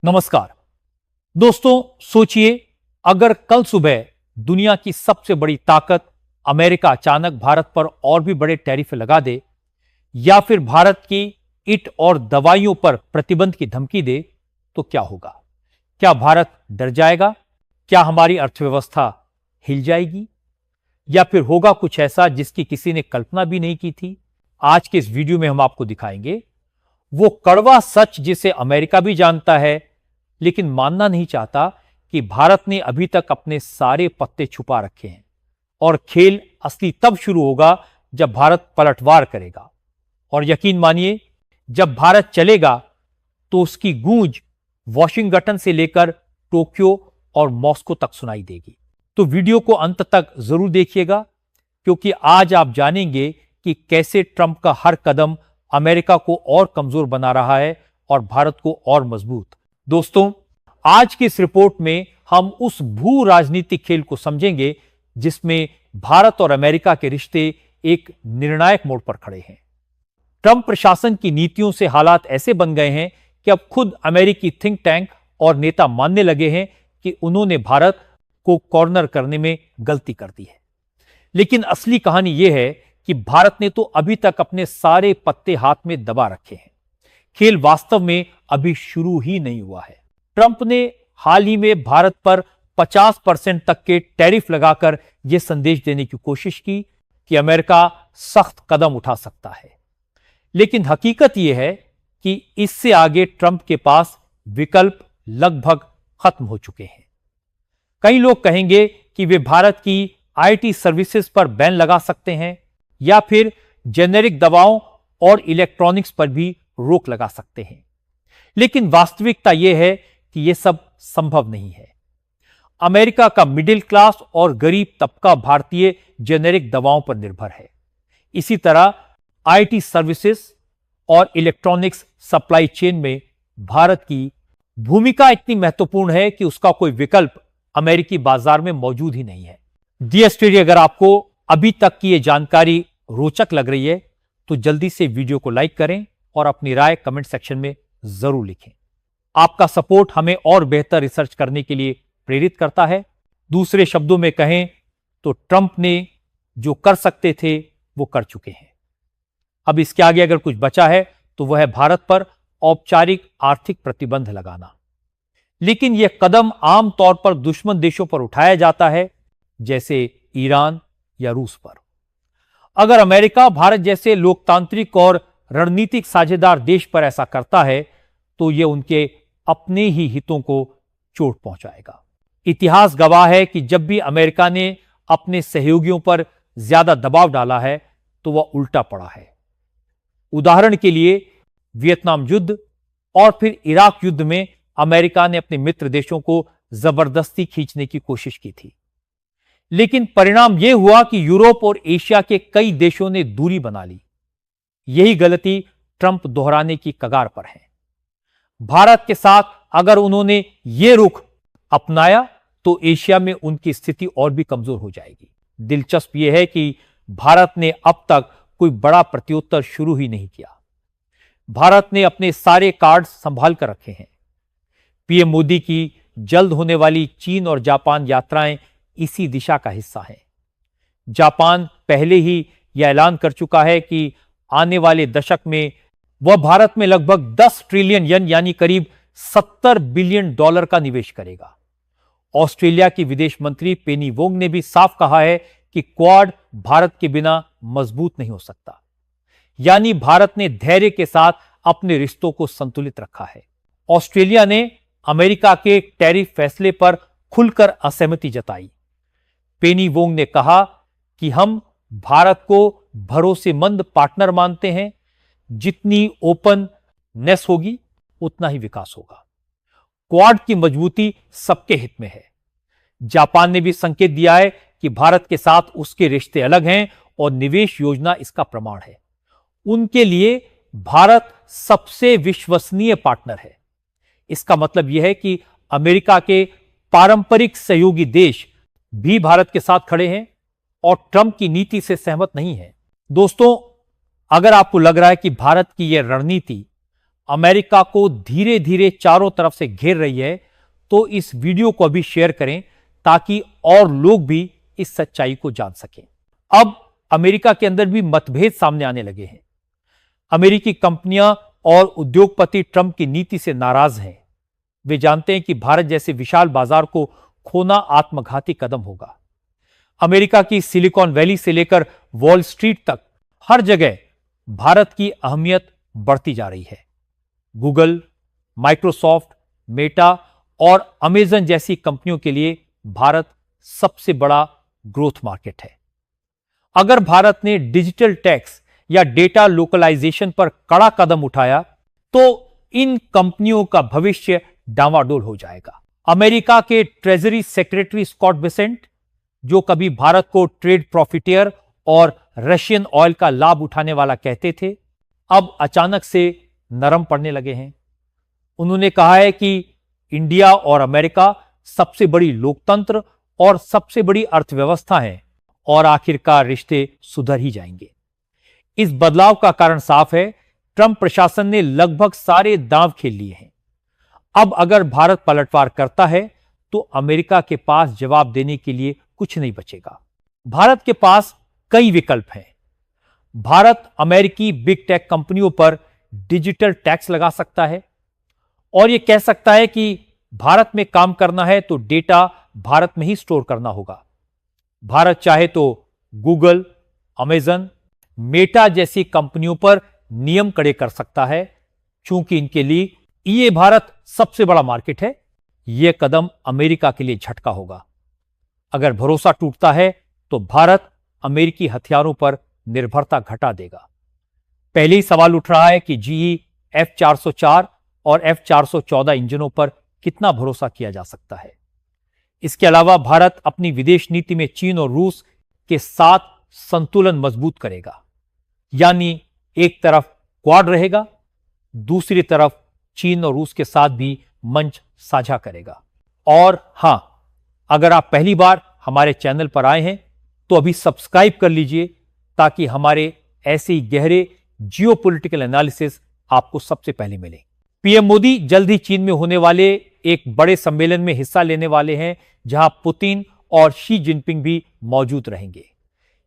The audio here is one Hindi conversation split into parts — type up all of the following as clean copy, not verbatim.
नमस्कार दोस्तों, सोचिए अगर कल सुबह दुनिया की सबसे बड़ी ताकत अमेरिका अचानक भारत पर और भी बड़े टैरिफ लगा दे या फिर भारत की ईंट और दवाइयों पर प्रतिबंध की धमकी दे तो क्या होगा? क्या भारत डर जाएगा? क्या हमारी अर्थव्यवस्था हिल जाएगी या फिर होगा कुछ ऐसा जिसकी किसी ने कल्पना भी नहीं की थी? आज के इस वीडियो में हम आपको दिखाएंगे वो कड़वा सच जिसे अमेरिका भी जानता है लेकिन मानना नहीं चाहता कि भारत ने अभी तक अपने सारे पत्ते छुपा रखे हैं और खेल असली तब शुरू होगा जब भारत पलटवार करेगा। और यकीन मानिए, जब भारत चलेगा तो उसकी गूंज वॉशिंगटन से लेकर टोक्यो और मॉस्को तक सुनाई देगी। तो वीडियो को अंत तक जरूर देखिएगा क्योंकि आज आप जानेंगे कि कैसे ट्रंप का हर कदम अमेरिका को और कमजोर बना रहा है और भारत को और मजबूत। दोस्तों, आज की इस रिपोर्ट में हम उस भू राजनीतिक खेल को समझेंगे जिसमें भारत और अमेरिका के रिश्ते एक निर्णायक मोड़ पर खड़े हैं। ट्रंप प्रशासन की नीतियों से हालात ऐसे बन गए हैं कि अब खुद अमेरिकी थिंक टैंक और नेता मानने लगे हैं कि उन्होंने भारत को कॉर्नर करने में गलती कर दी है। लेकिन असली कहानी यह है कि भारत ने तो अभी तक अपने सारे पत्ते हाथ में दबा रखे हैं। खेल वास्तव में अभी शुरू ही नहीं हुआ है। ट्रंप ने हाल ही में भारत पर 50% तक के टैरिफ लगाकर यह संदेश देने की कोशिश की कि अमेरिका सख्त कदम उठा सकता है। लेकिन हकीकत यह है कि इससे आगे ट्रंप के पास विकल्प लगभग खत्म हो चुके हैं। कई लोग कहेंगे कि वे भारत की आईटी सर्विसेज पर बैन लगा सकते हैं या फिर जेनेरिक दवाओं और इलेक्ट्रॉनिक्स पर भी रोक लगा सकते हैं। लेकिन वास्तविकता यह है कि यह सब संभव नहीं है। अमेरिका का मिडिल क्लास और गरीब तबका भारतीय जेनेरिक दवाओं पर निर्भर है। इसी तरह आईटी सर्विसेज और इलेक्ट्रॉनिक्स सप्लाई चेन में भारत की भूमिका इतनी महत्वपूर्ण है कि उसका कोई विकल्प अमेरिकी बाजार में मौजूद ही नहीं है। डियर स्टूडेंट, अगर आपको अभी तक की यह जानकारी रोचक लग रही है तो जल्दी से वीडियो को लाइक करें और अपनी राय कमेंट सेक्शन में जरूर लिखें। आपका सपोर्ट हमें और बेहतर रिसर्च करने के लिए प्रेरित करता है। दूसरे शब्दों में कहें तो ट्रंप ने जो कर सकते थे वो कर चुके हैं। अब इसके आगे अगर कुछ बचा है तो वह है भारत पर औपचारिक आर्थिक प्रतिबंध लगाना। लेकिन यह कदम आमतौर पर दुश्मन देशों पर उठाया जाता है, जैसे ईरान या रूस पर। अगर अमेरिका भारत जैसे लोकतांत्रिक और रणनीतिक साझेदार देश पर ऐसा करता है तो यह उनके अपने ही हितों को चोट पहुंचाएगा। इतिहास गवाह है कि जब भी अमेरिका ने अपने सहयोगियों पर ज्यादा दबाव डाला है तो वह उल्टा पड़ा है। उदाहरण के लिए वियतनाम युद्ध और फिर इराक युद्ध में अमेरिका ने अपने मित्र देशों को जबरदस्ती खींचने की कोशिश की थी। लेकिन परिणाम यह हुआ कि यूरोप और एशिया के कई देशों ने दूरी बना ली। यही गलती ट्रंप दोहराने की कगार पर है। भारत के साथ अगर उन्होंने यह रुख अपनाया तो एशिया में उनकी स्थिति और भी कमजोर हो जाएगी। दिलचस्प यह है कि भारत ने अब तक कोई बड़ा प्रत्युत्तर शुरू ही नहीं किया। भारत ने अपने सारे कार्ड संभाल कर रखे हैं। पीएम मोदी की जल्द होने वाली चीन और जापान यात्राएं इसी दिशा का हिस्सा है। जापान पहले ही यह ऐलान कर चुका है कि आने वाले दशक में वह भारत में लगभग 10 ट्रिलियन येन यानी करीब $70 बिलियन का निवेश करेगा। ऑस्ट्रेलिया की विदेश मंत्री पेनी वोंग ने भी साफ कहा है कि क्वाड भारत के बिना मजबूत नहीं हो सकता। यानी भारत ने धैर्य के साथ अपने रिश्तों को संतुलित रखा है। ऑस्ट्रेलिया ने अमेरिका के टैरिफ फैसले पर खुलकर असहमति जताई। पेनी वोंग ने कहा कि हम भारत को भरोसेमंद पार्टनर मानते हैं। जितनी ओपननेस होगी उतना ही विकास होगा। क्वाड की मजबूती सबके हित में है। जापान ने भी संकेत दिया है कि भारत के साथ उसके रिश्ते अलग हैं और निवेश योजना इसका प्रमाण है। उनके लिए भारत सबसे विश्वसनीय पार्टनर है। इसका मतलब यह है कि अमेरिका के पारंपरिक सहयोगी देश भी भारत के साथ खड़े हैं और ट्रंप की नीति से सहमत नहीं है। दोस्तों, अगर आपको लग रहा है कि भारत की यह रणनीति अमेरिका को धीरे धीरे चारों तरफ से घेर रही है, तो इस वीडियो को भी शेयर करें ताकि और लोग भी इस सच्चाई को जान सकें। अब अमेरिका के अंदर भी मतभेद सामने आने लगे हैं। अमेरिकी कंपनियां और उद्योगपति ट्रंप की नीति से नाराज हैं। वे जानते हैं कि भारत जैसे विशाल बाजार को खोना आत्मघाती कदम होगा। अमेरिका की सिलिकॉन वैली से लेकर वॉल स्ट्रीट तक हर जगह भारत की अहमियत बढ़ती जा रही है। गूगल, माइक्रोसॉफ्ट, मेटा और अमेजन जैसी कंपनियों के लिए भारत सबसे बड़ा ग्रोथ मार्केट है। अगर भारत ने डिजिटल टैक्स या डेटा लोकलाइजेशन पर कड़ा कदम उठाया तो इन कंपनियों का भविष्य डावाडोल हो जाएगा। अमेरिका के ट्रेजरी सेक्रेटरी स्कॉट बेसेंट, जो कभी भारत को ट्रेड प्रॉफिटियर और रशियन ऑयल का लाभ उठाने वाला कहते थे, अब अचानक से नरम पड़ने लगे हैं। उन्होंने कहा है कि इंडिया और अमेरिका सबसे बड़ी लोकतंत्र और सबसे बड़ी अर्थव्यवस्था है और आखिरकार रिश्ते सुधर ही जाएंगे। इस बदलाव का कारण साफ है, ट्रंप प्रशासन ने लगभग सारे दांव खेल लिए हैं। अब अगर भारत पलटवार करता है तो अमेरिका के पास जवाब देने के लिए कुछ नहीं बचेगा। भारत के पास कई विकल्प हैं। भारत अमेरिकी बिग टेक कंपनियों पर डिजिटल टैक्स लगा सकता है और यह कह सकता है कि भारत में काम करना है तो डेटा भारत में ही स्टोर करना होगा। भारत चाहे तो गूगल, अमेजन, मेटा जैसी कंपनियों पर नियम कड़े कर सकता है। चूंकि इनके लिए ये भारत सबसे बड़ा मार्केट है, यह कदम अमेरिका के लिए झटका होगा। अगर भरोसा टूटता है तो भारत अमेरिकी हथियारों पर निर्भरता घटा देगा। पहले ही सवाल उठ रहा है कि जीई F404 और F414 इंजनों पर कितना भरोसा किया जा सकता है। इसके अलावा भारत अपनी विदेश नीति में चीन और रूस के साथ संतुलन मजबूत करेगा, यानी एक तरफ क्वाड रहेगा, दूसरी तरफ चीन और रूस के साथ भी मंच साझा करेगा। और हां, अगर आप पहली बार हमारे चैनल पर आए हैं तो अभी सब्सक्राइब कर लीजिए ताकि हमारे ऐसे ही गहरे जियोपॉलिटिकल एनालिसिस आपको सबसे पहले मिले। पीएम मोदी जल्द ही चीन में होने वाले एक बड़े सम्मेलन में हिस्सा लेने वाले हैं, जहां पुतिन और शी जिनपिंग भी मौजूद रहेंगे।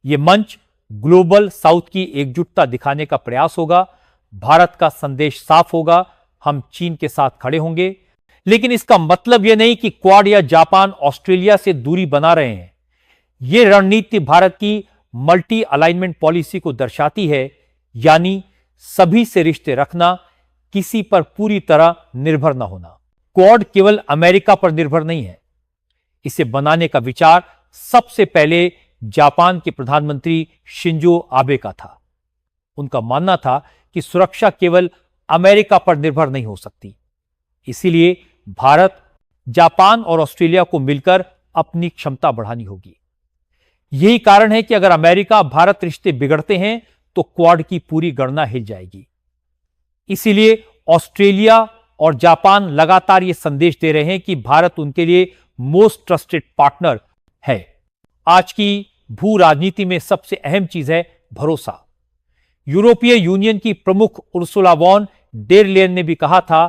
यह मंच ग्लोबल साउथ की एकजुटता दिखाने का प्रयास होगा। भारत का संदेश साफ होगा, हम चीन के साथ खड़े होंगे। लेकिन इसका मतलब यह नहीं कि क्वाड या जापान ऑस्ट्रेलिया से दूरी बना रहे हैं। यह रणनीति भारत की मल्टी अलाइनमेंट पॉलिसी को दर्शाती है, यानी सभी से रिश्ते रखना, किसी पर पूरी तरह निर्भर न होना। क्वाड केवल अमेरिका पर निर्भर नहीं है। इसे बनाने का विचार सबसे पहले जापान के प्रधानमंत्री शिंजो आबे का था। उनका मानना था कि सुरक्षा केवल अमेरिका पर निर्भर नहीं हो सकती। इसीलिए भारत, जापान और ऑस्ट्रेलिया को मिलकर अपनी क्षमता बढ़ानी होगी। यही कारण है कि अगर अमेरिका भारत रिश्ते बिगड़ते हैं तो क्वाड की पूरी गणना हिल जाएगी। इसीलिए ऑस्ट्रेलिया और जापान लगातार यह संदेश दे रहे हैं कि भारत उनके लिए मोस्ट ट्रस्टेड पार्टनर है। आज की भू राजनीति में सबसे अहम चीज है भरोसा। यूरोपीय यूनियन की प्रमुख उर्सुला वॉन डेर लेयन ने भी कहा था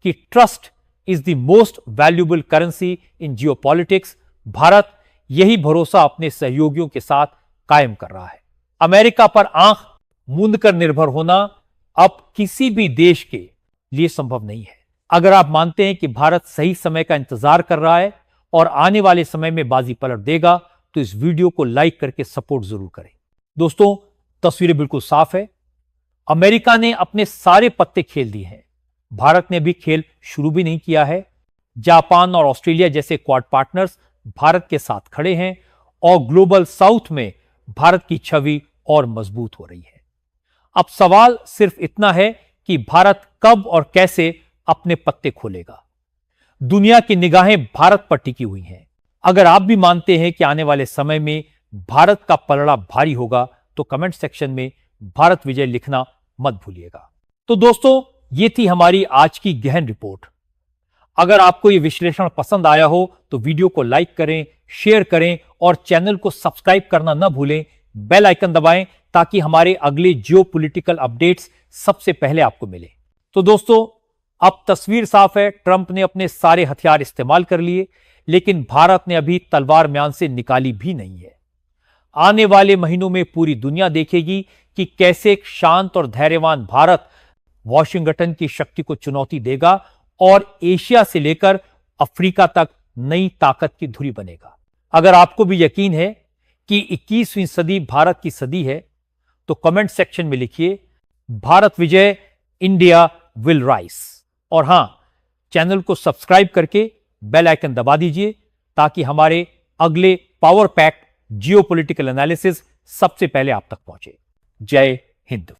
कि trust is the most valuable currency in geopolitics. Bharat यही भरोसा अपने सहयोगियों के साथ कायम कर रहा है। अमेरिका पर आंख मूंद कर निर्भर होना अब किसी भी देश के लिए संभव नहीं है। अगर आप मानते हैं कि भारत सही समय का इंतजार कर रहा है और आने वाले समय में बाजी पलट देगा, तो इस वीडियो को लाइक करके सपोर्ट जरूर करें। दोस्तों, तस्वीरें बिल्कुल साफ है। अमेरिका ने अपने सारे पत्ते खेल दिए हैं। भारत ने भी खेल शुरू भी नहीं किया है। जापान और ऑस्ट्रेलिया जैसे क्वाड पार्टनर्स भारत के साथ खड़े हैं और ग्लोबल साउथ में भारत की छवि और मजबूत हो रही है। अब सवाल सिर्फ इतना है कि भारत कब और कैसे अपने पत्ते खोलेगा। दुनिया की निगाहें भारत पर टिकी हुई हैं। अगर आप भी मानते हैं कि आने वाले समय में भारत का पलड़ा भारी होगा तो कमेंट सेक्शन में भारत विजय लिखना मत भूलिएगा। तो दोस्तों, ये थी हमारी आज की गहन रिपोर्ट। अगर आपको ये विश्लेषण पसंद आया हो तो वीडियो को लाइक करें, शेयर करें और चैनल को सब्सक्राइब करना न भूलें। बेल आइकन दबाएं ताकि हमारे अगले जियोपॉलिटिकल अपडेट्स सबसे पहले आपको मिले। तो दोस्तों, अब तस्वीर साफ है, ट्रंप ने अपने सारे हथियार इस्तेमाल कर लिए, लेकिन भारत ने अभी तलवार म्यान से निकाली भी नहीं है। आने वाले महीनों में पूरी दुनिया देखेगी कि कैसे एक शांत और धैर्यवान भारत वॉशिंगटन की शक्ति को चुनौती देगा और एशिया से लेकर अफ्रीका तक नई ताकत की धुरी बनेगा। अगर आपको भी यकीन है कि 21वीं सदी भारत की सदी है, तो कमेंट सेक्शन में लिखिए, भारत विजय, इंडिया विल राइज। और हां, चैनल को सब्सक्राइब करके बेल आइकन दबा दीजिए ताकि हमारे अगले पावर पैक जियोपॉलिटिकल एनालिसिस सबसे पहले आप तक पहुंचे। जय हिंद।